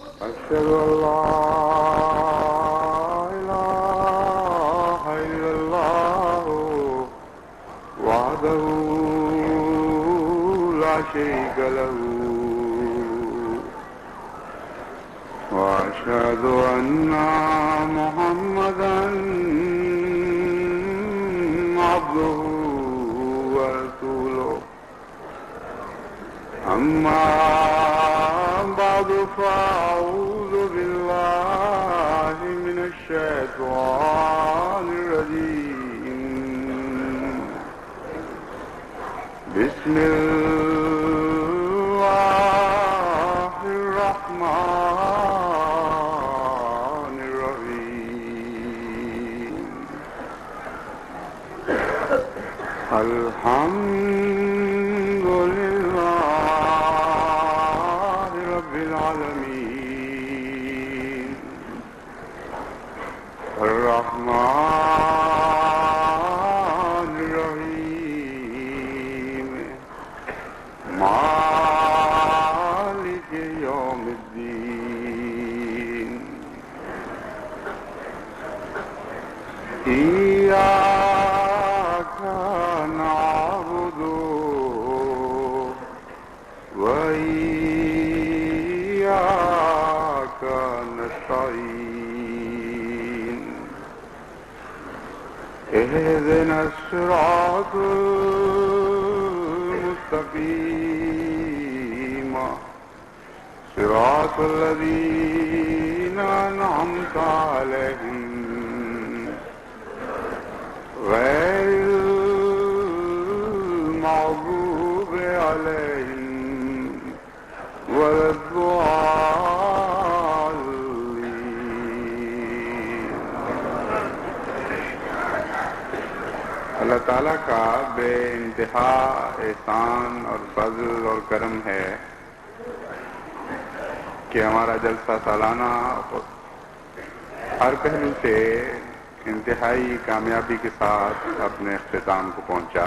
أشهد أن لا إله إلا الله وحده لا شريك له وأشهد أن محمدا عبده ورسوله أما بعد فأعوذ بالله من الشيطان الرجيم بسم الله الرحمن الرحيم الحمد لله رب العالمين الرحمن الرحيم مالك يوم الدين إياك نعبد وإياك نستعين اهدنا الصراط المستقيم صراط الذين أنعمت عليهم غير المغضوب عليهم ولا الضالين. اللہ تعالیٰ کا بے انتہا احسان اور فضل اور کرم ہے کہ ہمارا جلسہ سالانہ ہر پہلو سے انتہائی کامیابی کے ساتھ اپنے اختتام کو پہنچا.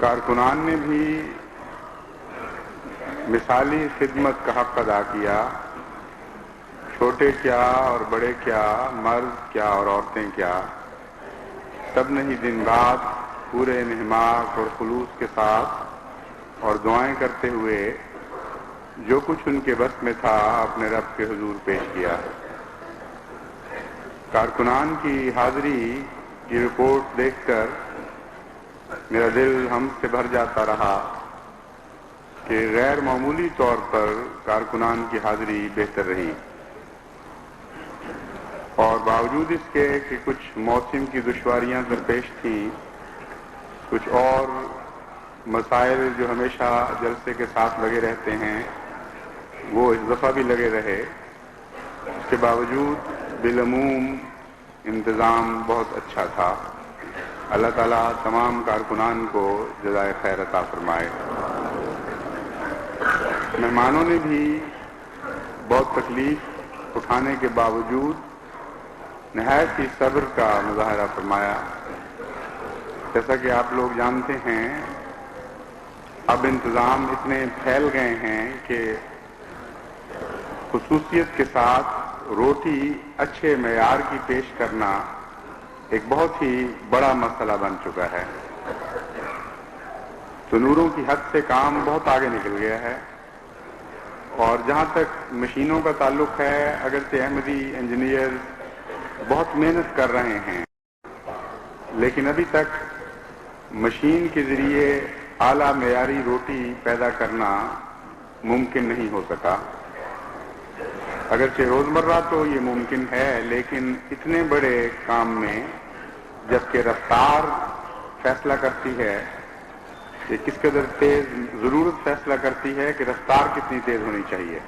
کارکنان نے بھی مثالی خدمت کا حق ادا کیا. چھوٹے کیا اور بڑے کیا، مرد کیا اور عورتیں کیا، سب نے ہی دن رات پورے انہماک اور خلوص کے ساتھ اور دعائیں کرتے ہوئے جو کچھ ان کے بس میں تھا اپنے رب کے حضور پیش کیا. کارکنان کی حاضری کی رپورٹ دیکھ کر میرا دل ہم سے بھر جاتا رہا کہ غیر معمولی طور پر کارکنان کی حاضری بہتر رہی، اور باوجود اس کے کہ کچھ موسم کی دشواریاں درپیش تھیں، کچھ اور مسائل جو ہمیشہ جلسے کے ساتھ لگے رہتے ہیں وہ اس دفعہ بھی لگے رہے، اس کے باوجود بالعموم انتظام بہت اچھا تھا. اللہ تعالیٰ تمام کارکنان کو جزائے خیر عطا فرمائے. مہمانوں نے بھی بہت تکلیف اٹھانے کے باوجود نہایت ہی صبر کا مظاہرہ فرمایا. جیسا کہ آپ لوگ جانتے ہیں اب انتظام اتنے پھیل گئے ہیں کہ خصوصیت کے ساتھ روٹی اچھے معیار کی پیش کرنا ایک بہت ہی بڑا مسئلہ بن چکا ہے. تنوروں کی حد سے کام بہت آگے نکل گیا ہے، اور جہاں تک مشینوں کا تعلق ہے اگرچہ احمدی انجینئر بہت محنت کر رہے ہیں، لیکن ابھی تک مشین کے ذریعے اعلیٰ معیاری روٹی پیدا کرنا ممکن نہیں ہو سکا. اگرچہ روزمرہ تو یہ ممکن ہے، لیکن اتنے بڑے کام میں جبکہ رفتار فیصلہ کرتی ہے کہ کس قدر تیز، ضرورت فیصلہ کرتی ہے کہ رفتار کتنی تیز ہونی چاہیے،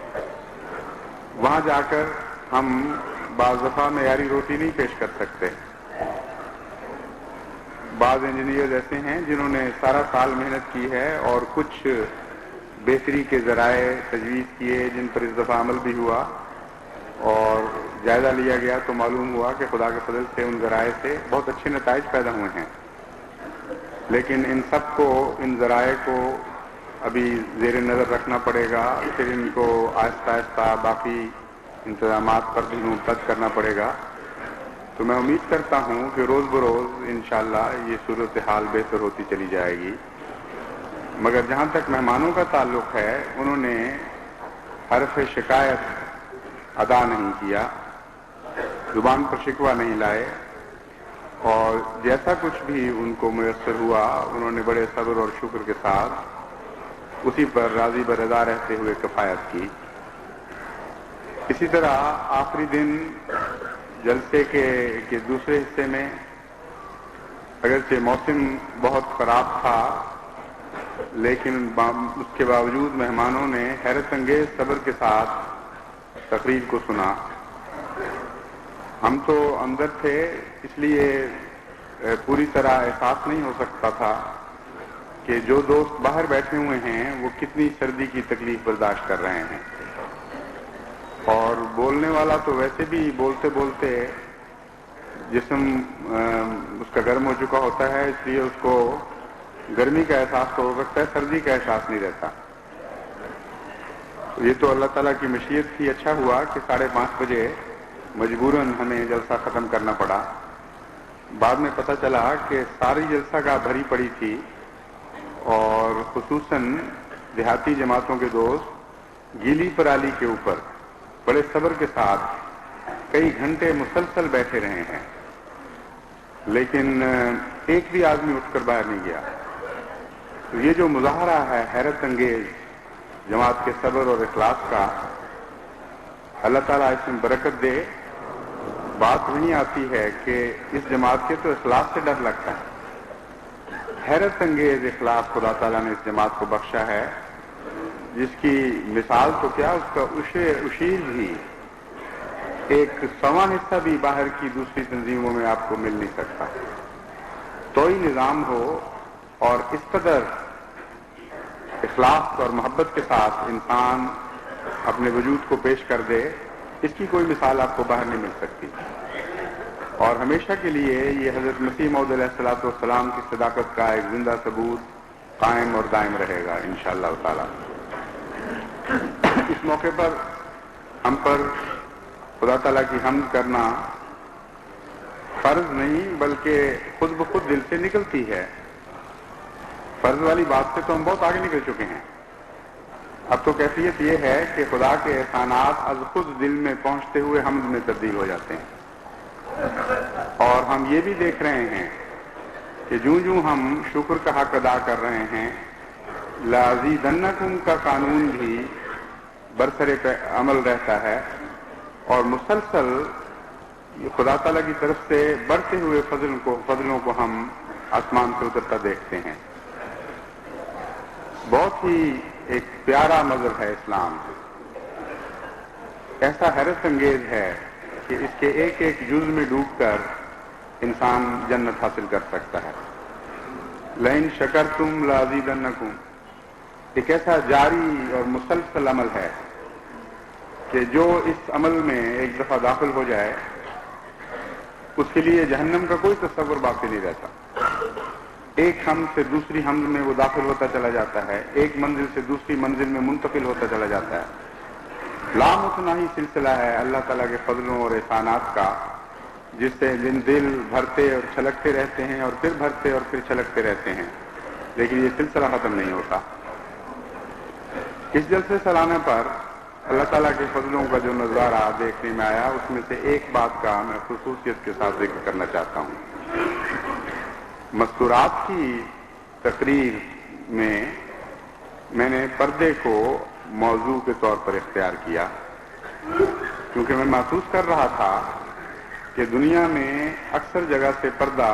وہاں جا کر ہم بعض دفعہ معیاری روٹی نہیں پیش کر سکتے. بعض انجینئر ایسے ہیں جنہوں نے سارا سال محنت کی ہے اور کچھ بہتری کے ذرائع تجویز کیے جن پر اس دفعہ عمل بھی ہوا، اور جائزہ لیا گیا تو معلوم ہوا کہ خدا کے فضل سے ان ذرائع سے بہت اچھے نتائج پیدا ہوئے ہیں. لیکن ان سب کو، ان ذرائع کو ابھی زیر نظر رکھنا پڑے گا، پھر ان کو آہستہ آہستہ باقی انتظامات پر بھی منتظر کرنا پڑے گا. تو میں امید کرتا ہوں کہ روز بروز انشاءاللہ یہ صورتحال بہتر ہوتی چلی جائے گی. مگر جہاں تک مہمانوں کا تعلق ہے، انہوں نے حرف شکایت ادا نہیں کیا، زبان پر شکوہ نہیں لائے، اور جیسا کچھ بھی ان کو میسر ہوا انہوں نے بڑے صبر اور شکر کے ساتھ اسی پر راضی برضا رہتے ہوئے کفایت کی. اسی طرح آخری دن جلسے کے دوسرے حصے میں اگرچہ موسم بہت خراب تھا، لیکن اس کے باوجود مہمانوں نے حیرت انگیز صبر کے ساتھ تقریر کو سنا. ہم تو اندر تھے، اس لیے پوری طرح احساس نہیں ہو سکتا تھا کہ جو دوست باہر بیٹھے ہوئے ہیں وہ کتنی سردی کی تکلیف برداشت کر رہے ہیں. اور بولنے والا تو ویسے بھی بولتے بولتے جسم اس کا گرم ہو چکا ہوتا ہے، اس لیے اس کو گرمی کا احساس تو ہو سکتا ہے، سردی کا احساس نہیں رہتا. یہ تو اللہ تعالیٰ کی مشیت تھی. اچھا ہوا کہ 5:30 بجے مجبوراً ہمیں جلسہ ختم کرنا پڑا. بعد میں پتہ چلا کہ ساری جلسہ گاہ بھری پڑی تھی، اور خصوصاً دیہاتی جماعتوں کے دوست گیلی پرالی کے اوپر بڑے صبر کے ساتھ کئی گھنٹے مسلسل بیٹھے رہے ہیں، لیکن ایک بھی آدمی اٹھ کر باہر نہیں گیا. تو یہ جو مظاہرہ ہے حیرت انگیز جماعت کے صبر اور اخلاص کا، اللہ تعالیٰ اس میں برکت دے. بات وہیں آتی ہے کہ اس جماعت کے تو اخلاص سے ڈر لگتا ہے. حیرت انگیز اخلاص خدا تعالیٰ نے اس جماعت کو بخشا ہے، جس کی مثال تو کیا، اس کا اشیر بھی 1/100 حصہ بھی باہر کی دوسری تنظیموں میں آپ کو مل نہیں سکتا. تو ہی نظام ہو اور اس قدر اخلاص اور محبت کے ساتھ انسان اپنے وجود کو پیش کر دے، اس کی کوئی مثال آپ کو باہر نہیں مل سکتی. اور ہمیشہ کے لیے یہ حضرت مسیح موعود علیہ الصلوۃ والسلام کی صداقت کا ایک زندہ ثبوت قائم اور دائم رہے گا انشاءاللہ تعالی. اس موقع پر ہم پر خدا تعالیٰ کی حمد کرنا فرض نہیں بلکہ خود بخود دل سے نکلتی ہے. فرض والی بات سے تو ہم بہت آگے نکل چکے ہیں. اب تو کیفیت یہ ہے کہ خدا کے احسانات از خود دل میں پہنچتے ہوئے حمد میں تبدیل ہو جاتے ہیں. اور ہم یہ بھی دیکھ رہے ہیں کہ جوں ہم شکر کا حق ادا کر رہے ہیں، لَأَزِيدَنَّكُمْ کا قانون بھی برسر عمل رہتا ہے، اور مسلسل خدا تعالیٰ کی طرف سے بڑھتے ہوئے فضلوں کو ہم آسمان سے اترتا دیکھتے ہیں. بہت ہی ایک پیارا مذہب ہے اسلام، ایسا حیرت انگیز ہے کہ اس کے ایک ایک جز میں ڈوب کر انسان جنت حاصل کر سکتا ہے. لَإِن شَكَرْتُمْ لَأَزِيدَنَّكُمْ ایک ایسا جاری اور مسلسل عمل ہے کہ جو اس عمل میں ایک دفعہ داخل ہو جائے اس کے لیے جہنم کا کوئی تصور باقی نہیں رہتا. ایک حمد سے دوسری حمد میں وہ داخل ہوتا چلا جاتا ہے، ایک منزل سے دوسری منزل میں منتقل ہوتا چلا جاتا ہے. لامتناہی سلسلہ ہے اللہ تعالیٰ کے فضلوں اور احسانات کا، جس سے دل بھرتے اور چھلکتے رہتے ہیں اور پھر بھرتے اور پھر چھلکتے رہتے ہیں، لیکن یہ سلسلہ ختم نہیں ہوتا. اس جلسے سالانہ پر اللہ تعالیٰ کے فضلوں کا جو نظارہ دیکھنے میں آیا، اس میں سے ایک بات کا میں خصوصیت کے ساتھ ذکر کرنا چاہتا ہوں. مستورات کی تقریر میں نے پردے کو موضوع کے طور پر اختیار کیا، کیونکہ میں محسوس کر رہا تھا کہ دنیا میں اکثر جگہ سے پردہ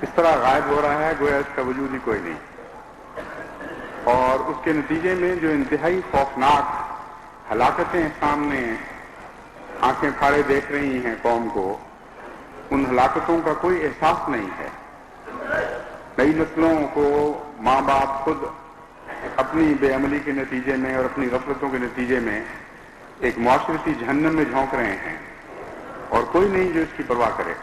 اس طرح غائب ہو رہا ہے گویا اس کا وجود ہی کوئی نہیں، اور اس کے نتیجے میں جو انتہائی خوفناک ہلاکتیں سامنے آنکھیں پھاڑے دیکھ رہی ہیں قوم کو، ان ہلاکتوں کا کوئی احساس نہیں ہے. نئی نسلوں کو ماں باپ خود اپنی بے عملی کے نتیجے میں اور اپنی غفلتوں کے نتیجے میں ایک معاشرتی جہنم میں جھونک رہے ہیں، اور کوئی نہیں جو اس کی پرواہ کرے.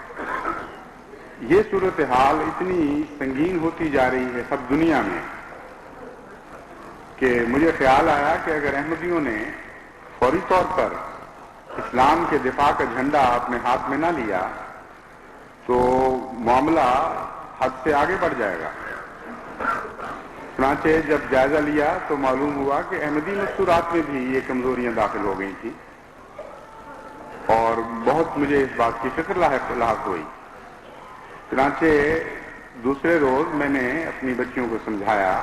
یہ صورتحال اتنی سنگین ہوتی جا رہی ہے سب دنیا میں کہ مجھے خیال آیا کہ اگر احمدیوں نے فوری طور پر اسلام کے دفاع کا جھنڈا اپنے ہاتھ میں نہ لیا تو معاملہ حد سے آگے بڑھ جائے گا۔ چنانچہ جب جائزہ لیا تو معلوم ہوا کہ احمدی مستورات میں بھی یہ کمزوریاں داخل ہو گئی تھیں، اور بہت مجھے اس بات کی فکر لاحق ہوئی۔ چنانچہ دوسرے روز میں نے اپنی بچیوں کو سمجھایا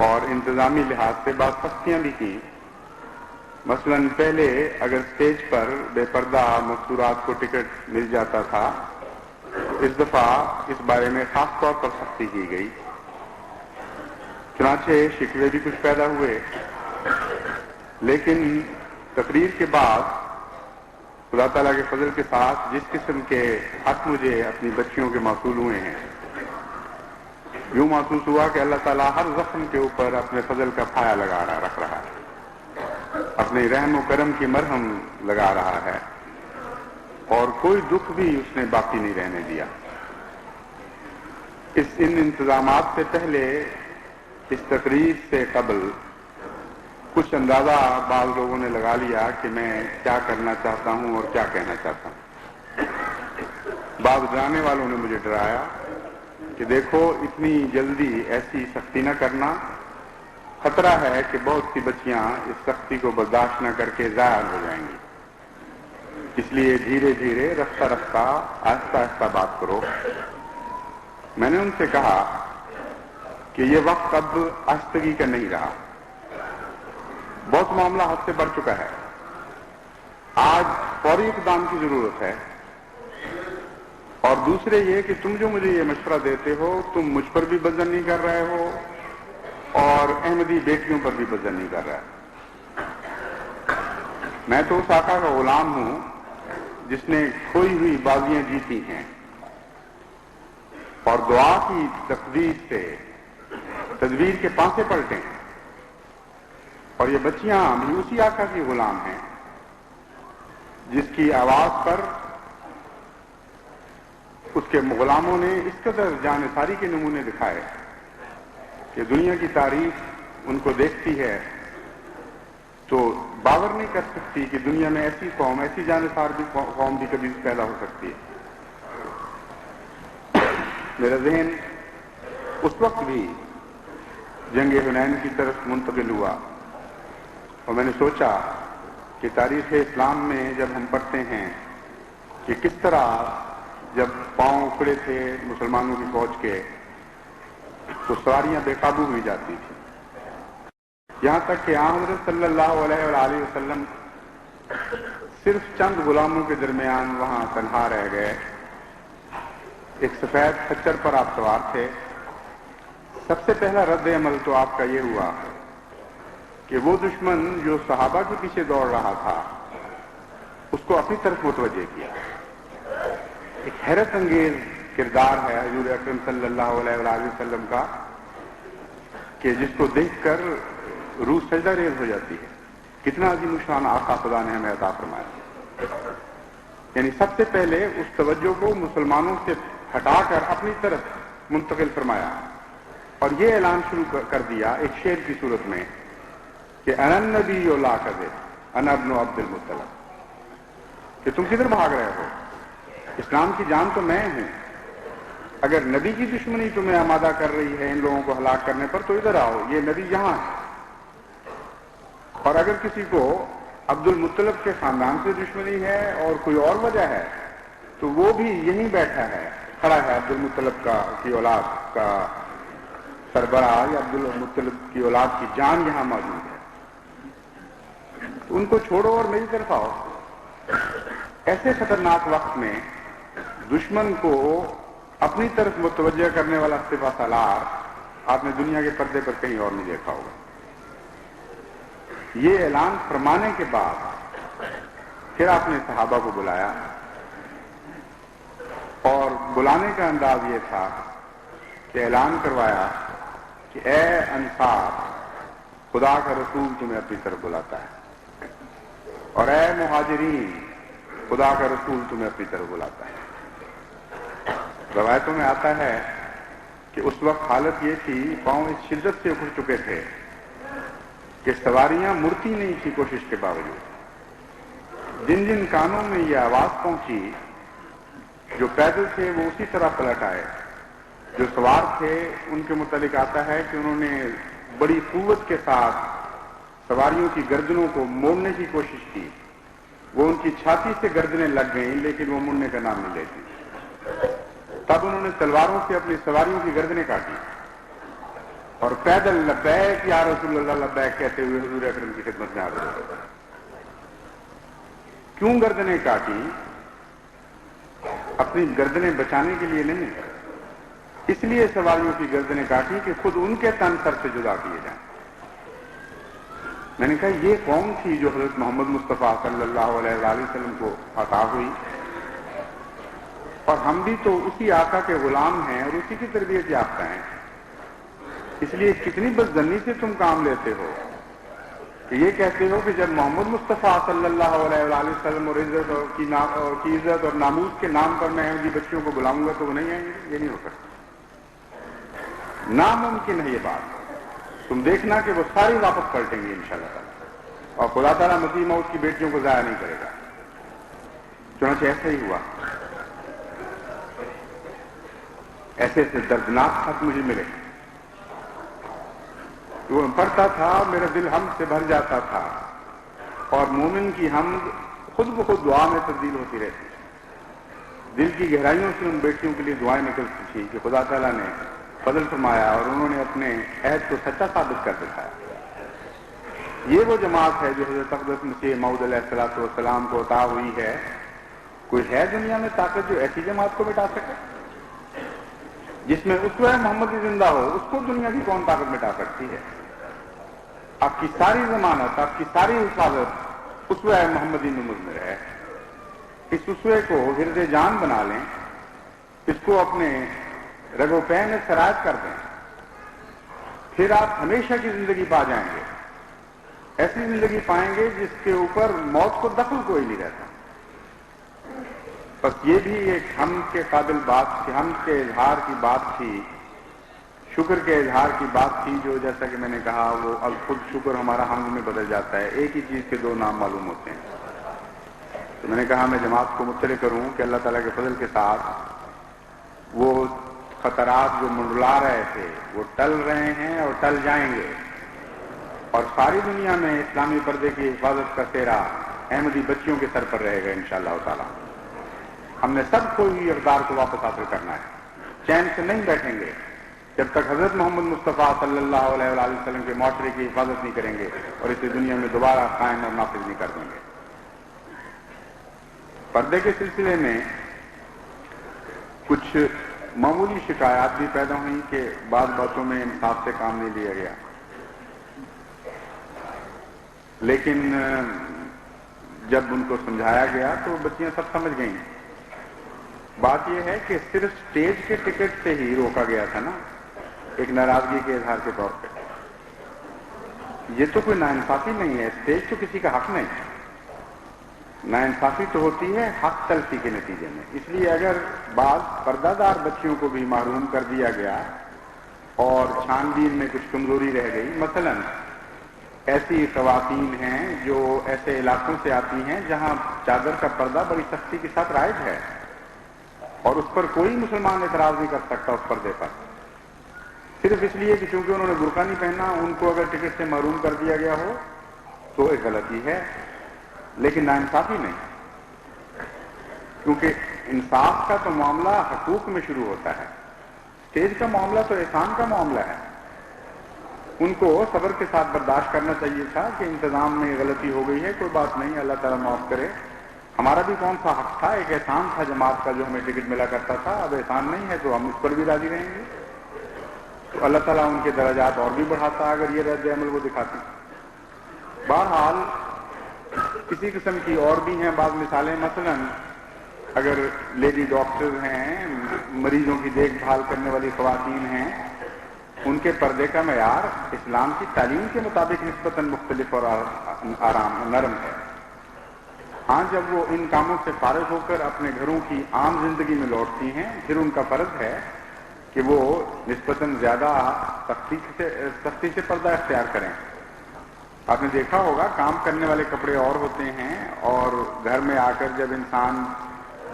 اور انتظامی لحاظ سے بعض سختیاں بھی کی۔ مثلا پہلے اگر اسٹیج پر بے پردہ مستورات کو ٹکٹ مل جاتا تھا، اس دفعہ اس بارے میں خاص طور پر سختی کی گئی۔ چنانچہ شکوے بھی کچھ پیدا ہوئے، لیکن تقریر کے بعد خدا تعالیٰ کے فضل کے ساتھ جس قسم کے حق مجھے اپنی بچیوں کے موصول ہوئے ہیں، یوں محسوس ہوا کہ اللہ تعالیٰ ہر زخم کے اوپر اپنے فضل کا پھایہ رکھ رہا ہے، اپنے رحم و کرم کی مرہم لگا رہا ہے، اور کوئی دکھ بھی اس نے باقی نہیں رہنے دیا۔ ان انتظامات سے پہلے، اس تقریر سے قبل، کچھ اندازہ بعض لوگوں نے لگا لیا کہ میں کیا کرنا چاہتا ہوں اور کیا کہنا چاہتا ہوں۔ بعض ڈرانے والوں نے مجھے ڈرایا کہ دیکھو اتنی جلدی ایسی سختی نہ کرنا، خطرہ ہے کہ بہت سی بچیاں اس سختی کو برداشت نہ کر کے ضائع ہو جائیں گی، اس لیے دھیرے دھیرے رفتہ رفتہ آہستہ آہستہ بات کرو۔ میں نے ان سے کہا کہ یہ وقت اب آہستگی کا نہیں رہا، بہت معاملہ حد سے بڑھ چکا ہے، آج فوری اقدام کی ضرورت ہے، اور دوسرے یہ کہ تم جو مجھے یہ مشورہ دیتے ہو تم مجھ پر بھی بزن نہیں کر رہے ہو اور احمدی بیٹیوں پر بھی بزن نہیں کر رہے۔ میں تو اس آقا کا غلام ہوں جس نے کھوئی ہوئی بازیاں جیتی ہیں، اور دعا کی تقدیر سے تدبیر کے پانسے پلٹے ہیں، اور یہ بچیاں بھی اسی آقا کی غلام ہیں جس کی آواز پر اس کے غلاموں نے اس قدر جانثاری کے نمونے دکھائے کہ دنیا کی تاریخ ان کو دیکھتی ہے تو باور نہیں کر سکتی کہ دنیا میں ایسی قوم، ایسی جانثار بھی قوم بھی کبھی پیدا ہو سکتی ہے۔ میرا ذہن اس وقت بھی جنگ حنین کی طرف منتقل ہوا، اور میں نے سوچا کہ تاریخ اسلام میں جب ہم پڑھتے ہیں کہ کس طرح جب پاؤں اکھڑے تھے مسلمانوں کی فوج کے تو سواریاں بے قابو ہوئی جاتی تھیں، یہاں تک کہ حضرت صلی اللہ علیہ وآلہ وسلم صرف چند غلاموں کے درمیان وہاں تنہا رہ گئے۔ ایک سفید خچر پر آپ سوار تھے۔ سب سے پہلا رد عمل تو آپ کا یہ ہوا کہ وہ دشمن جو صحابہ کے پیچھے دوڑ رہا تھا اس کو اپنی طرف متوجہ کیا۔ ایک حیرت انگیز کردار ہے حضور اکرم صلی اللہ علیہ وآلہ وسلم کا کہ جس کو دیکھ کر روح سجدہ ریز ہو جاتی ہے۔ کتنا عظیم الشان آقا خدا نے ہمیں عطا فرمایا۔ یعنی سب سے پہلے اس توجہ کو مسلمانوں سے ہٹا کر اپنی طرف منتقل فرمایا، اور یہ اعلان شروع کر دیا ایک شعر کی صورت میں کہ انا النبی لا کذب انا ابن عبد المطلب، کہ تم کدھر بھاگ رہے ہو، اسلام کی جان تو میں ہوں، اگر نبی کی دشمنی تمہیں آمادہ کر رہی ہے ان لوگوں کو ہلاک کرنے پر تو ادھر آؤ، یہ نبی یہاں ہے، اور اگر کسی کو عبد المطلب کے خاندان سے دشمنی ہے اور کوئی اور وجہ ہے تو وہ بھی یہیں بیٹھا ہے، کھڑا ہے عبد المطلب کی اولاد کا سربراہ، یا عبد المطلب کی اولاد کی جان یہاں موجود ہے، تو ان کو چھوڑو اور میری طرف آؤ۔ ایسے خطرناک وقت میں دشمن کو اپنی طرف متوجہ کرنے والا سپہ سالار آپ نے دنیا کے پردے پر کہیں اور نہیں دیکھا ہوگا۔ یہ اعلان فرمانے کے بعد پھر آپ نے صحابہ کو بلایا، اور بلانے کا انداز یہ تھا کہ اعلان کروایا کہ اے انصار، خدا کا رسول تمہیں اپنی طرف بلاتا ہے، اور اے مہاجرین، خدا کا رسول تمہیں اپنی طرف بلاتا ہے۔ روایتوں میں آتا ہے کہ اس وقت حالت یہ تھی، پاؤں اس شدت سے اکھڑ چکے تھے کہ سواریاں مڑتی نہیں تھی کوشش کے باوجود. جن جن کانوں میں یہ آواز پہنچی جو پیدل تھے وہ اسی طرح پلٹ آئے. جو سوار تھے ان کے متعلق آتا ہے کہ انہوں نے بڑی قوت کے ساتھ سواریوں کی گردنوں کو موڑنے کی کوشش کی. وہ ان کی چھاتی سے گردنیں لگ گئیں لیکن وہ مڑنے کا نام نہیں لیتی. تب انہوں نے تلواروں سے اپنی سواریوں کی گردنیں کاٹی اور پیدل لبیک یا رسول اللہ لبیک کہتے ہوئے حضور اکرم کی خدمت میں حاضر ہوئے. کیوں گردنیں کاٹی؟ اپنی گردنیں بچانے کے لیے نہیں، اس لیے سواریوں کی گردنیں کاٹی کہ خود ان کے تن سر سے جدا کیے جائیں. میں نے کہا یہ قوم تھی جو حضرت محمد مصطفیٰ صلی اللہ علیہ وآلہ وسلم کو عطا ہوئی، اور ہم بھی تو اسی آقا کے غلام ہیں اور اسی کی تربیت یافتہ ہیں. اس لیے کتنی بدظنی سے تم کام لیتے ہو کہ یہ کہتے ہو کہ جب محمد مصطفیٰ صلی اللہ علیہ وآلہ وسلم اور عزت کی عزت اور ناموس کے نام پر میں احمدی بچیوں کو بلاؤں گا تو وہ نہیں آئیں گے. یہ نہیں ہو سکتا، ناممکن ہے یہ بات. تم دیکھنا کہ وہ ساری واپس پلٹیں گے انشاءاللہ تعالی، اور خدا تعالیٰ مسیح موعود کی بیٹیوں کو ضائع نہیں کرے گا. چنانچہ ایسا ہی ہوا. ایسے ایسے دردناک خط مجھے ملے، وہ پڑھتا تھا میرا دل حمد سے بھر جاتا تھا، اور مومن کی حمد خود بخود دعا میں تبدیل ہوتی رہتی. دل کی گہرائیوں سے ان بیٹیوں کے لیے دعائیں نکلتی تھی کہ خدا تعالیٰ نے فضل فرمایا اور انہوں نے اپنے عہد کو سچا ثابت کر دکھایا. یہ وہ جماعت ہے جو حضرت اقدس مسیح موعود علیہ الصلوۃ والسلام کو عطا ہوئی ہے. کوئی ہے دنیا میں طاقت جو ایسی جماعت کو مٹا سکے؟ جس میں اسوہ محمدی زندہ ہو اس کو دنیا کی کون طاقت مٹا سکتی ہے؟ آپ کی ساری ضمانت، آپ کی ساری حفاظت اسوہ محمدی میں مضمر ہے. اس اسوے کو حرز جان بنا لیں، اس کو اپنے رگو پے میں سرایت کر دیں، پھر آپ ہمیشہ کی زندگی پا جائیں گے. ایسی زندگی پائیں گے جس کے اوپر موت کو دخل کوئی نہیں رہتا. بس یہ بھی ایک حمد کے قابل بات تھی، حمد کے اظہار کی بات تھی، شکر کے اظہار کی بات تھی، جو جیسا کہ میں نے کہا وہ اب خود شکر ہمارا حمد میں بدل جاتا ہے. ایک ہی چیز کے دو نام معلوم ہوتے ہیں. تو میں نے کہا میں جماعت کو مطلع کروں کہ اللہ تعالیٰ کے فضل کے ساتھ وہ خطرات جو منڈلا رہے تھے وہ ٹل رہے ہیں اور ٹل جائیں گے، اور ساری دنیا میں اسلامی پردے کی حفاظت کا سہرا احمدی بچیوں کے سر پر رہے گا انشاءاللہ تعالیٰ. ہم نے سب کو ہی اقدار کو واپس حاصل کرنا ہے. چین سے نہیں بیٹھیں گے جب تک حضرت محمد مصطفیٰ صلی اللہ علیہ وآلہ وسلم کے معاشرے کی حفاظت نہیں کریں گے اور اسے دنیا میں دوبارہ قائم اور نافذ نہیں کر دیں گے. پردے کے سلسلے میں کچھ معمولی شکایات بھی پیدا ہوئیں کہ بعض باتوں میں انصاف سے کام نہیں لیا گیا، لیکن جب ان کو سمجھایا گیا تو بچیاں سب سمجھ گئیں. بات یہ ہے کہ صرف سٹیج کے ٹکٹ سے ہی روکا گیا تھا نا، ایک ناراضگی کے اظہار کے طور پہ. یہ تو کوئی ناانصافی نہیں ہے، سٹیج تو کسی کا حق نہیں. ناانصافی تو ہوتی ہے حق تلفی کے نتیجے میں. اس لیے اگر بعض پردہ دار بچیوں کو بھی محروم کر دیا گیا اور چھان بین میں کچھ کمزوری رہ گئی، مثلا ایسی خواتین ہیں جو ایسے علاقوں سے آتی ہیں جہاں چادر کا پردہ بڑی سختی کے ساتھ رائج ہے اور اس پر کوئی مسلمان اعتراض نہیں کر سکتا اس پردے پر، صرف اس لیے کہ چونکہ انہوں نے برقع نہیں پہنا ان کو اگر ٹکٹ سے محروم کر دیا گیا ہو تو ایک غلطی ہے، لیکن ناانصافی نہیں. کیونکہ انصاف کا تو معاملہ حقوق میں شروع ہوتا ہے، اسٹیج کا معاملہ تو احسان کا معاملہ ہے. ان کو صبر کے ساتھ برداشت کرنا چاہیے تھا کہ انتظام میں غلطی ہو گئی ہے، کوئی بات نہیں، اللہ تعالیٰ معاف کرے. ہمارا بھی کون سا حق تھا؟ ایک احسان تھا جماعت کا جو ہمیں ٹکٹ ملا کرتا تھا، اب احسان نہیں ہے تو ہم اس پر بھی راضی رہیں گے. تو اللہ تعالیٰ ان کے درجات اور بھی بڑھاتا اگر یہ رد عمل وہ دکھاتی. بہرحال کسی قسم کی اور بھی ہیں بعض مثالیں، مثلا اگر لیڈی ڈاکٹر ہیں، مریضوں کی دیکھ بھال کرنے والی خواتین ہیں، ان کے پردے کا معیار اسلام کی تعلیم کے مطابق نسبتاً مختلف اور آرام نرم ہے. ہاں جب وہ ان کاموں سے فارغ ہو کر اپنے گھروں کی عام زندگی میں لوٹتی ہیں پھر ان کا فرض ہے کہ وہ نسبتاً زیادہ سختی سے پردہ اختیار کریں. آپ نے دیکھا ہوگا کام کرنے والے کپڑے اور ہوتے ہیں اور گھر میں آ کر جب انسان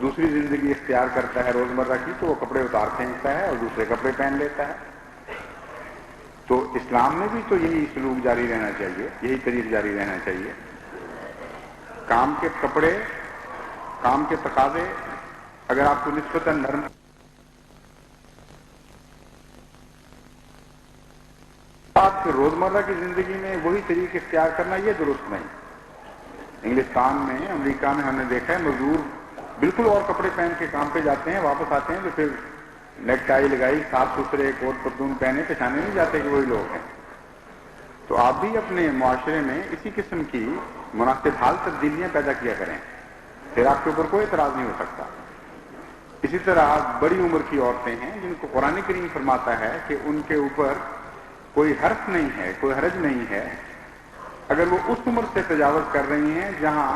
دوسری زندگی اختیار کرتا ہے روزمرہ کی تو وہ کپڑے اتار پھینکتا ہے اور دوسرے کپڑے پہن لیتا ہے. تو اسلام میں بھی تو یہی سلوک جاری رہنا چاہیے, یہی طریق جاری رہنا چاہیے. کام کے کپڑے, کام کے تقاضے اگر آپ کو نسبتاً نرم آپ روزمرہ کی زندگی میں وہی طریقے اختیار کرنا یہ درست نہیں. انگلستان میں, امریکہ میں ہم نے دیکھا ہے مزدور بالکل اور کپڑے پہن کے کام پہ جاتے ہیں, واپس آتے ہیں تو پھر نیک ٹائی لگائی, صاف ستھرے کوٹ پتلون پہنے, پہچانے نہیں جاتے کہ وہی لوگ ہیں. تو آپ بھی اپنے معاشرے میں اسی قسم کی مناسب حال تبدیلیاں پیدا کیا کریں, پھر آپ کے اوپر کوئی اعتراض نہیں ہو سکتا. اسی طرح بڑی عمر کی عورتیں ہیں جن کو قرآن کریم فرماتا ہے کہ ان کے اوپر کوئی حرف نہیں ہے, کوئی حرج نہیں ہے اگر وہ اس عمر سے تجاوز کر رہی ہیں جہاں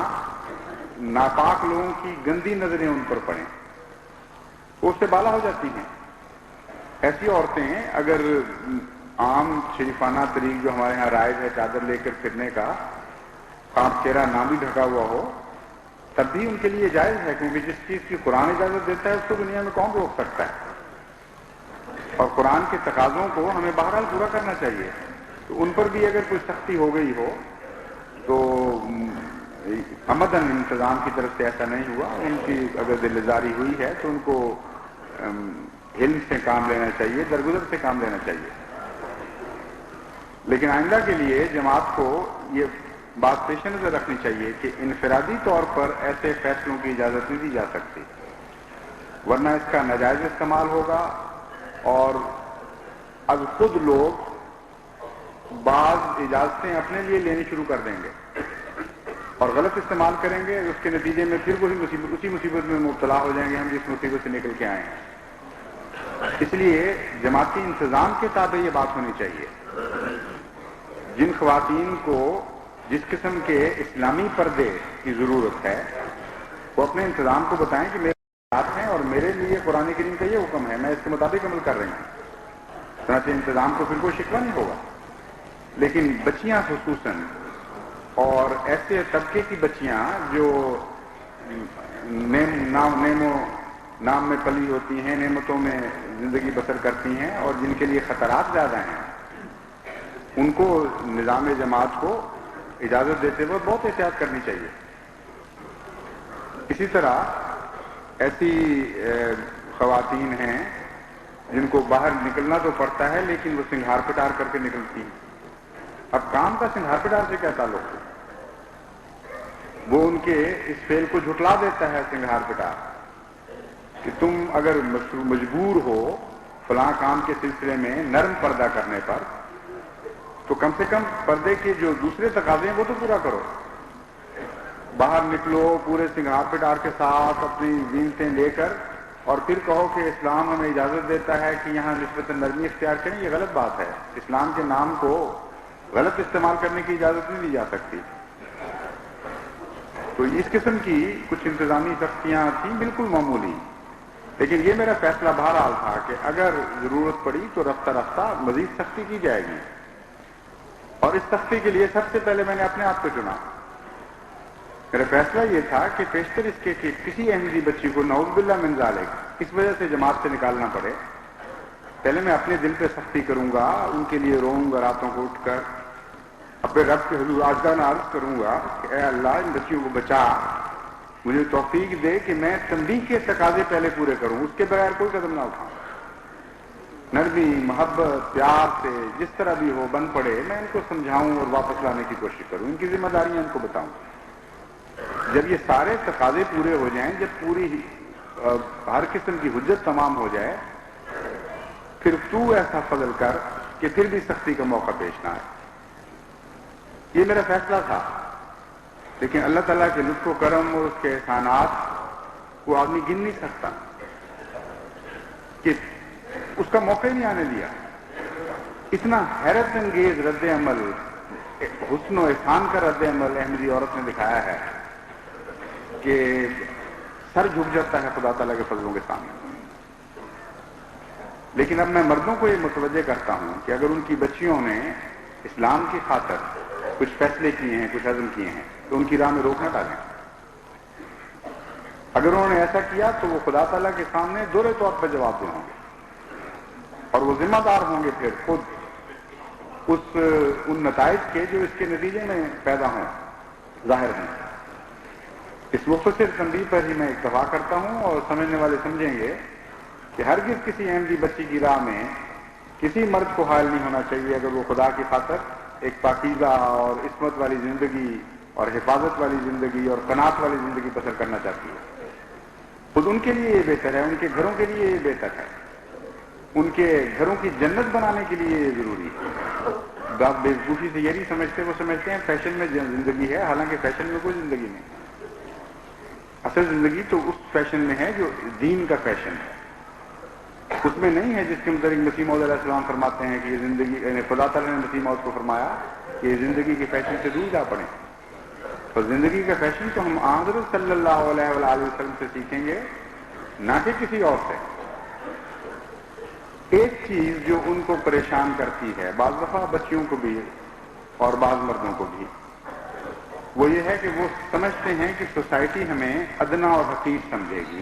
ناپاک لوگوں کی گندی نظریں ان پر پڑیں, وہ اس سے بالا ہو جاتی ہیں. ایسی عورتیں اگر عام شریفانہ طریق جو ہمارے ہاں رائج ہے چادر لے کر پھرنے کا, آپ چہرہ نہ بھی ڈھکا ہوا ہو تب بھی ان کے لیے جائز ہے, کیونکہ جس چیز کی قرآن اجازت دیتا ہے اس کو دنیا میں کون روک سکتا ہے. اور قرآن کے تقاضوں کو ہمیں بہرحال پورا کرنا چاہیے. تو ان پر بھی اگر کوئی سختی ہو گئی ہو تو عمدن انتظام کی طرف سے ایسا نہیں ہوا, ان کی اگر دل آزاری ہوئی ہے تو ان کو علم سے کام لینا چاہیے, درگزر سے کام لینا چاہیے. لیکن آئندہ کے لیے جماعت کو یہ بات پیش نظر رکھنی چاہیے کہ انفرادی طور پر ایسے فیصلوں کی اجازت نہیں دی جا سکتی, ورنہ اس کا ناجائز استعمال ہوگا اور اب خود لوگ بعض اجازتیں اپنے لیے لینی شروع کر دیں گے اور غلط استعمال کریں گے. اس کے نتیجے میں پھر اسی مصیبت میں مبتلا ہو جائیں گے ہم جس مصیبت سے نکل کے آئے ہیں. اس لیے جماعتی انتظام کے تابع یہ بات ہونی چاہیے. جن خواتین کو جس قسم کے اسلامی پردے کی ضرورت ہے وہ اپنے انتظام کو بتائیں کہ میرے ساتھ ہیں اور میرے لیے قرآن کریم کا یہ حکم ہے, میں اس کے مطابق عمل کر رہی ہوں. چنانچہ انتظام کو پھر کوئی شکوہ نہیں ہوگا. لیکن بچیاں خصوصاً اور ایسے طبقے کی بچیاں جو نام میں پلی ہوتی ہیں, نعمتوں میں زندگی بسر کرتی ہیں اور جن کے لیے خطرات زیادہ ہیں, ان کو نظام جماعت کو اجازت دیتے وقت بہت احتیاط کرنی چاہیے. اسی طرح ایسی خواتین ہیں جن کو باہر نکلنا تو پڑتا ہے لیکن وہ سنگھار پٹار کر کے نکلتی ہیں. اب کام کا سنگھار پٹار سے کیا تعلق ہے؟ وہ ان کے اس فعل کو جھٹلا دیتا ہے سنگھار پٹار کہ تم اگر مجبور ہو فلاں کام کے سلسلے میں نرم پردہ کرنے پر تو کم سے کم پردے کے جو دوسرے تقاضے ہیں وہ تو پورا کرو. باہر نکلو پورے سنگھار پٹار کے ساتھ اپنی زینتیں لے کر اور پھر کہو کہ اسلام ہمیں اجازت دیتا ہے کہ یہاں نسبتاً نرمی اختیار کریں, یہ غلط بات ہے. اسلام کے نام کو غلط استعمال کرنے کی اجازت نہیں دی جا سکتی. تو اس قسم کی کچھ انتظامی سختیاں تھیں بالکل معمولی, لیکن یہ میرا فیصلہ بہرحال تھا کہ اگر ضرورت پڑی تو رفتہ رفتہ مزید سختی کی جائے گی. اور اس سختی کے لیے سب سے پہلے میں نے اپنے آپ کو چنا. میرا فیصلہ یہ تھا کہ پیشتر اس کے کہ کسی احمدی بچی کو نعوذ باللہ من ذالک اس وجہ سے جماعت سے نکالنا پڑے, پہلے میں اپنے دل پہ سختی کروں گا, ان کے لیے روؤں گا راتوں کو اٹھ کر, اپنے رب کے حضور عاجزانہ عرض کروں گا کہ اے اللہ ان بچیوں کو بچا, مجھے توفیق دے کہ میں تنبیہ کے تقاضے پہلے پورے کروں, اس کے بغیر کوئی قدم نہ اٹھاؤں. نرمی, محبت, پیار سے جس طرح بھی ہو بن پڑے میں ان کو سمجھاؤں اور واپس لانے کی کوشش کروں, ان کی ذمہ داریاں ان کو بتاؤں. جب یہ سارے تقاضے پورے ہو جائیں, جب پوری ہر قسم کی حجت تمام ہو جائے, پھر تو ایسا فضل کر کہ پھر بھی سختی کا موقع پیش نہ آئے. یہ میرا فیصلہ تھا. لیکن اللہ تعالیٰ کے لطف و کرم اور اس کے احسانات کو آدمی گن نہیں سکتا کہ اس کا موقع ہی نہیں آنے دیا. اتنا حیرت انگیز رد عمل, حسن و احسان کا رد عمل احمدی عورت نے دکھایا ہے کہ سر جھک جاتا ہے خدا تعالیٰ کے فضلوں کے سامنے. لیکن اب میں مردوں کو یہ متوجہ کرتا ہوں کہ اگر ان کی بچیوں نے اسلام کی خاطر کچھ فیصلے کیے ہیں، کچھ عزم کیے ہیں، تو ان کی راہ میں روک نہ ڈالیں۔ اگر انہوں نے ایسا کیا تو وہ خدا تعالیٰ کے سامنے دوہرے طور پر جواب دے ہوں گے، اور وہ ذمہ دار ہوں گے پھر خود ان نتائج کے جو اس کے نتیجے میں پیدا ہوں، ظاہر ہیں۔ اس مختصر تنبیہ پر ہی میں اکتفا کرتا ہوں، اور سمجھنے والے سمجھیں گے کہ ہرگز کسی احمدی بچی کی راہ میں کسی مرد کو حائل نہیں ہونا چاہیے اگر وہ خدا کی خاطر ایک پاکیزہ اور عصمت والی زندگی اور حفاظت والی زندگی اور قناعت والی زندگی بسر کرنا چاہتی ہے۔ خود ان کے لیے یہ بہتر ہے، ان کے گھروں کے لیے یہ بہتر ہے، ان کے گھروں کی جنت بنانے کے لیے یہ ضروری ہے۔ آپ بیوقوفی سے یہ نہیں سمجھتے، وہ سمجھتے ہیں فیشن میں زندگی ہے، حالانکہ فیشن میں کوئی زندگی نہیں۔ اصل زندگی تو اس فیشن میں ہے جو دین کا فیشن ہے، اس میں نہیں ہے جس کے متعلق مسیح موعود علیہ السلام فرماتے ہیں کہ یہ زندگی، یعنی خدا تعالیٰ نے مسیح موعود کو فرمایا کہ یہ زندگی کے فیشن سے دور جا پڑیں۔ اور زندگی کا فیشن تو ہم حضرت صلی اللہ علیہ وآلہ وسلم سے سیکھیں گے، نہ کہ کسی اور سے۔ ایک چیز جو ان کو پریشان کرتی ہے، بعض دفعہ بچیوں کو بھی اور بعض مردوں کو بھی، وہ یہ ہے کہ وہ سمجھتے ہیں کہ سوسائٹی ہمیں ادنا اور حقیر سمجھے گی،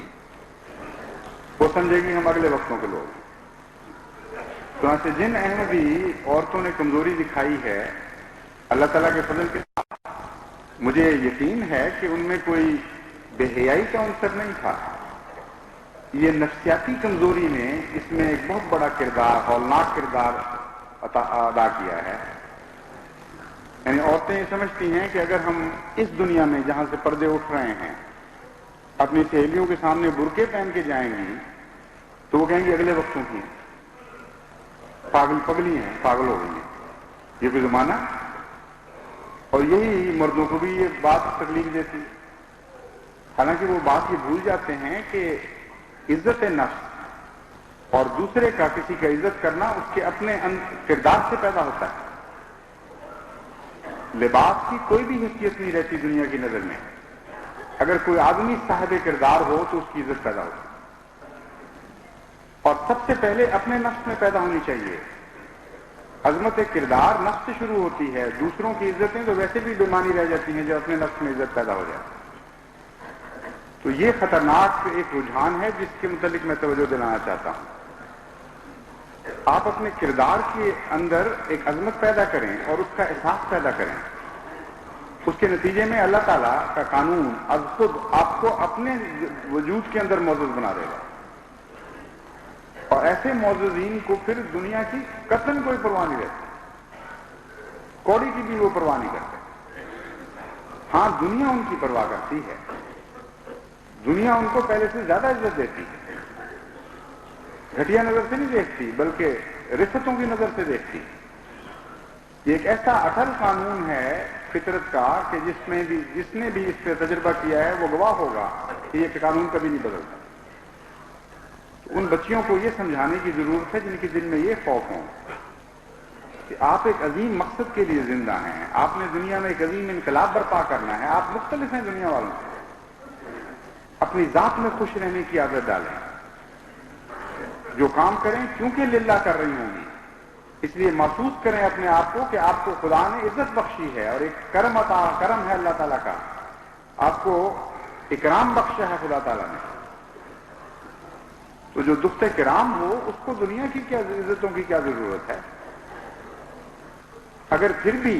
وہ سمجھے گی ہم اگلے وقتوں کے لوگ۔ چنانچہ جن احمدی عورتوں نے کمزوری دکھائی ہے، اللہ تعالیٰ کے فضل کے ساتھ مجھے یقین ہے کہ ان میں کوئی بے حیائی کا عنصر نہیں تھا۔ یہ نفسیاتی کمزوری نے اس میں ایک بہت بڑا کردار، ہولناک کردار ادا کیا ہے۔ یعنی عورتیں یہ سمجھتی ہیں کہ اگر ہم اس دنیا میں جہاں سے پردے اٹھ رہے ہیں اپنی سہیلیوں کے سامنے برقعے پہن کے جائیں گی تو وہ کہیں گی اگلے وقتوں کی پاگل پگلی ہیں، پاگل ہو گئی ہیں، یہ کوئی زمانہ۔ اور یہی مردوں کو بھی یہ بات تکلیف دیتی، حالانکہ وہ بات یہ بھول جاتے ہیں کہ عزت نفس اور دوسرے کا کسی کا عزت کرنا اس کے اپنے کردار سے پیدا ہوتا ہے۔ لباس کی کوئی بھی حیثیت نہیں رہتی دنیا کی نظر میں، اگر کوئی آدمی صاحب کردار ہو تو اس کی عزت پیدا ہوتی ہے، اور سب سے پہلے اپنے نفس میں پیدا ہونی چاہیے۔ عظمت کردار نفس سے شروع ہوتی ہے، دوسروں کی عزتیں تو ویسے بھی بےمانی رہ جاتی ہیں جو اپنے نفس میں عزت پیدا ہو جائے۔ تو یہ خطرناک ایک رجحان ہے جس کے متعلق میں توجہ دلانا چاہتا ہوں۔ آپ اپنے کردار کے اندر ایک عظمت پیدا کریں اور اس کا احساس پیدا کریں، اس کے نتیجے میں اللہ تعالیٰ کا قانون از خود آپ کو اپنے وجود کے اندر معزز بنا دے گا، اور ایسے معززین کو پھر دنیا کی قطعاً کوئی پرواہ نہیں رہتی، کوڑی کی بھی وہ پرواہ نہیں کرتے۔ ہاں، دنیا ان کی پرواہ کرتی ہے، دنیا ان کو پہلے سے زیادہ عزت دیتی ہے، گھٹیا نظر سے نہیں دیکھتی بلکہ رفتوں کی نظر سے دیکھتی۔ یہ ایک ایسا اٹل قانون ہے فطرت کا کہ جس نے بھی اس پہ تجربہ کیا ہے وہ گواہ ہوگا کہ یہ قانون کبھی نہیں بدلتا۔ تو ان بچیوں کو یہ سمجھانے کی ضرورت ہے جن کے دل میں یہ خوف ہو کہ آپ ایک عظیم مقصد کے لیے زندہ ہیں، آپ نے دنیا میں ایک عظیم انقلاب برپا کرنا ہے، آپ مختلف ہیں دنیا والوں سے، اپنی ذات میں خوش رہنے کی عادت ڈالیں، جو کام کریں کیونکہ للہ کر رہی ہوں گی، اس لیے محسوس کریں اپنے آپ کو کہ آپ کو خدا نے عزت بخشی ہے اور ایک کرم ہے اللہ تعالیٰ کا، آپ کو اکرام بخشا ہے خدا تعالیٰ نے۔ تو جو دفت کرام ہو اس کو دنیا کی کیا عزتوں کی کیا ضرورت ہے؟ اگر پھر بھی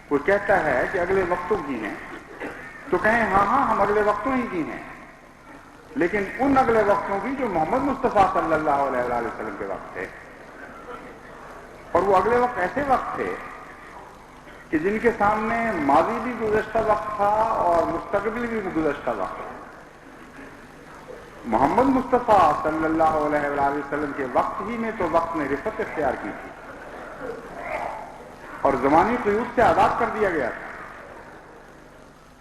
کوئی کہتا ہے کہ اگلے وقتوں کی ہیں تو کہیں ہاں ہم اگلے وقتوں ہی کی ہیں، لیکن ان اگلے وقتوں کی جو محمد مصطفیٰ صلی اللہ علیہ وآلہ وسلم کے وقت تھے، اور وہ اگلے وقت ایسے وقت تھے کہ جن کے سامنے ماضی بھی گزشتہ وقت تھا اور مستقبل بھی گزشتہ وقت تھا۔ محمد مصطفیٰ صلی اللہ علیہ وآلہ وسلم کے وقت ہی میں تو وقت نے رفت اختیار کی تھی اور زمانی قیود سے آزاد کر دیا گیا تھا۔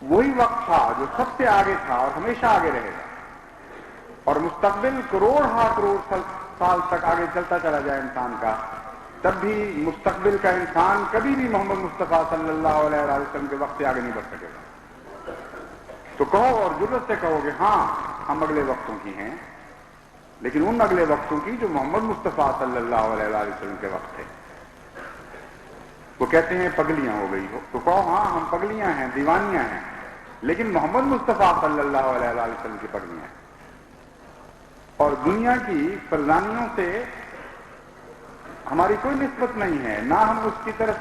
وہی وقت تھا جو سب سے آگے تھا اور ہمیشہ آگے رہے گا، اور مستقبل کروڑ سال تک آگے چلتا چلا جائے انسان کا، تب بھی مستقبل کا انسان کبھی بھی محمد مصطفیٰ صلی اللہ علیہ وسلم کے وقت سے آگے نہیں بڑھ سکے گا۔ تو کہو اور جرت سے کہو کہ ہاں ہم اگلے وقتوں کی ہیں، لیکن ان اگلے وقتوں کی جو محمد مصطفیٰ صلی اللہ علیہ وسلم کے وقت تھے۔ وہ کہتے ہیں پگلیاں ہو گئی ہو، تو کہو ہاں ہم پگلیاں ہیں، دیوانیاں ہیں، لیکن محمد مصطفیٰ صلی اللہ علیہ وآلہ وسلم کی پگلیاں ہیں، اور دنیا کی فرزانیوں سے ہماری کوئی نسبت نہیں ہے، نہ ہم اس کی طرف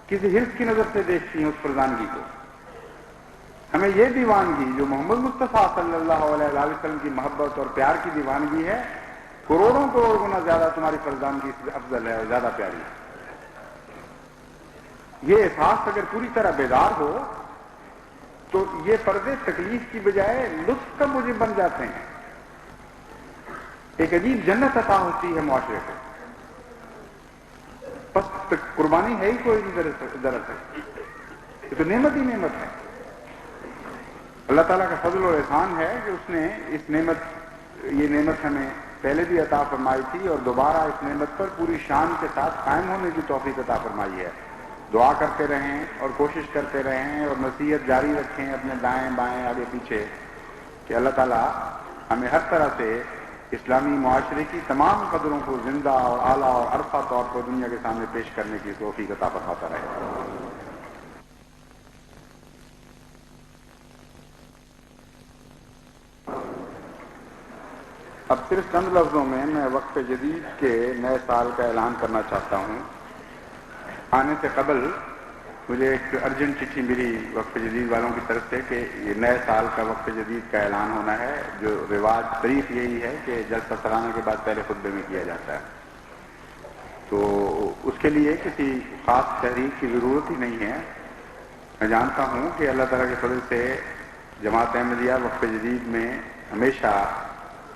کسی حرص کی نظر سے دیکھتی ہیں اس فرزانگی کو۔ ہمیں یہ دیوانگی جو محمد مصطفیٰ صلی اللہ علیہ وآلہ وسلم کی محبت اور پیار کی دیوانگی ہے، کروڑوں کروڑ گنا زیادہ تمہاری فرزانگی سے افضل ہے اور زیادہ پیاری ہے۔ یہ احساس اگر پوری طرح بیدار ہو تو یہ پردے تکلیف کی بجائے لطف کا موجب بن جاتے ہیں، ایک عجیب جنت عطا ہوتی ہے معاشرے کو۔ بس قربانی ہے ہی کوئی نہیں دراصل، یہ تو نعمت ہی نعمت ہے۔ اللہ تعالیٰ کا فضل اور احسان ہے کہ اس نے یہ نعمت ہمیں پہلے بھی عطا فرمائی تھی اور دوبارہ اس نعمت پر پوری شان کے ساتھ قائم ہونے کی توفیق عطا فرمائی ہے۔ دعا کرتے رہیں اور کوشش کرتے رہیں اور نصیحت جاری رکھیں اپنے دائیں بائیں آگے پیچھے کہ اللہ تعالیٰ ہمیں ہر طرح سے اسلامی معاشرے کی تمام قدروں کو زندہ اور اعلیٰ اور عرفہ طور پر دنیا کے سامنے پیش کرنے کی توفیق عطا فرماتا رہے۔ اب صرف چند لفظوں میں وقف جدید کے نئے سال کا اعلان کرنا چاہتا ہوں۔ آنے سے قبل مجھے ایک ارجنٹ چٹھی ملی وقف جدید والوں کی طرف سے کہ یہ نئے سال کا وقف جدید کا اعلان ہونا ہے، جو رواج طریق یہی ہے کہ جلسہ سالانہ کے بعد پہلے خطبے میں کیا جاتا ہے، تو اس کے لیے کسی خاص تحریک کی ضرورت ہی نہیں ہے۔ میں جانتا ہوں کہ اللہ تعالیٰ کے فضل سے جماعت احمدیہ وقف جدید میں ہمیشہ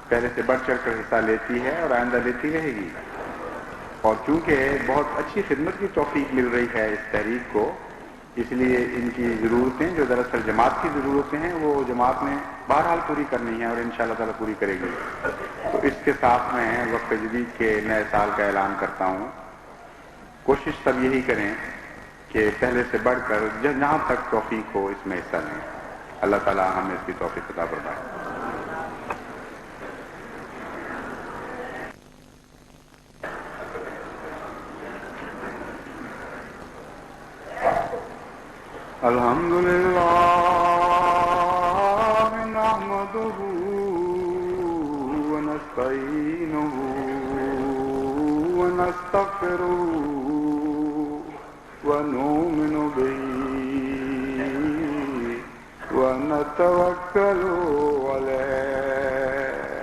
پہلے سے بڑھ چڑھ کر حصہ لیتی ہے اور آئندہ لیتی رہے گی، اور چونکہ بہت اچھی خدمت کی توفیق مل رہی ہے اس تحریک کو، اس لیے ان کی ضرورتیں جو دراصل جماعت کی ضرورتیں ہیں وہ جماعت نے بہرحال پوری کرنی ہے اور انشاءاللہ تعالیٰ پوری کرے گی۔ تو اس کے ساتھ میں وقف جدید کے نئے سال کا اعلان کرتا ہوں۔ کوشش سب یہی کریں کہ پہلے سے بڑھ کر جہاں تک توفیق ہو اس میں حصہ لیں۔ اللہ تعالیٰ ہمیں اس کی توفیق عطا فرمائے۔ الحمدللہ نحمدہ ونستعینہ ونستغفرہ ونؤمن بہ ونتوکل علیہ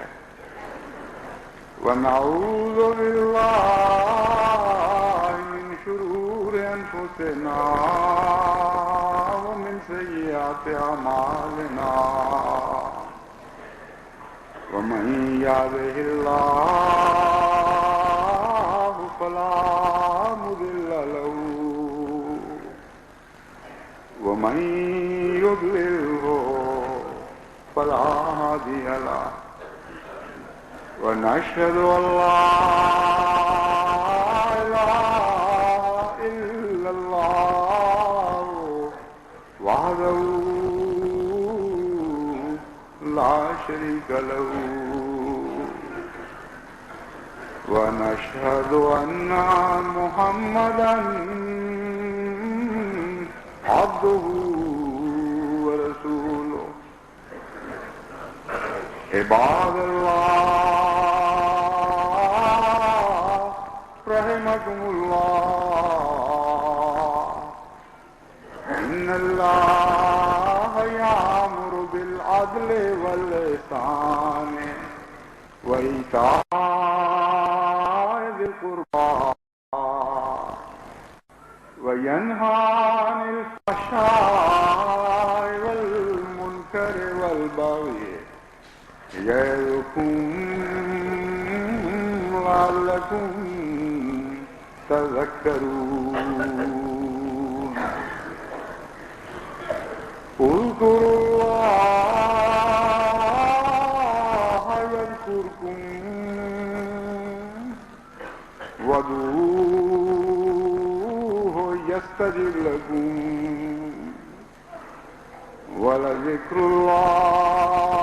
ونعوذ باللہ من شرور انفسنا سیئات اعمالنا ومن يهده الله فلا مضل له ومن يضلله فلا هادي له ونشهد ان لا اله الا الله وحده لا شريك له ونشهد أن محمدا عبده ورسوله عباد الله رحمكم الله إن الله يأمر بالعدل والإحسان وإيتاء ذي القربى وينهى عن الفحشاء والمنكر والبغي يعظكم لعلكم تذكرون اذكروا الله يذكركم وادعوه يستجب لكم ولذكر الله